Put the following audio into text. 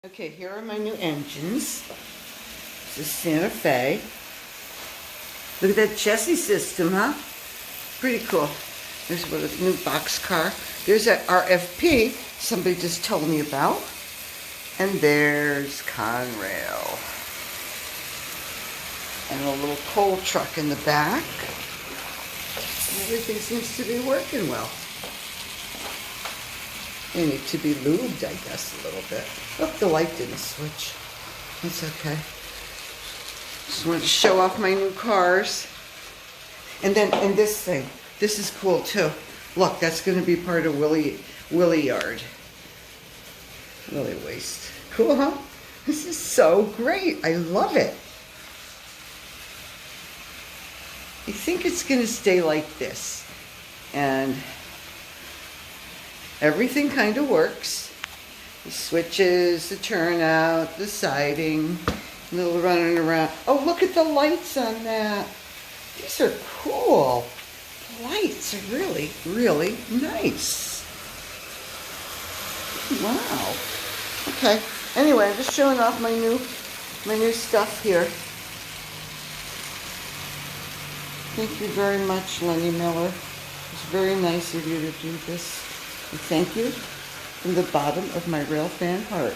Okay, here are my new engines. This is Santa Fe. Look at that Chessie System, huh? Pretty cool. There's what a new box car. There's that RFP somebody just told me about. And there's Conrail. And a little coal truck in the back. And everything seems to be working well. They need to be lubed, I guess, a little bit. Oh, the light didn't switch. That's okay. Just wanted to show off my new cars. And then, and this thing. This is cool, too. Look, that's going to be part of Willie Yard. Willie Waste. Cool, huh? This is so great. I love it. I think it's going to stay like this. And everything kind of works. The switches, the turnout, the siding, a little running around. Oh, look at the lights on that. These are cool. The lights are really, really nice. Wow. Okay. Anyway, I'm just showing off my new stuff here. Thank you very much, Lenny Miller. It's very nice of you to do this. And thank you from the bottom of my rail fan heart.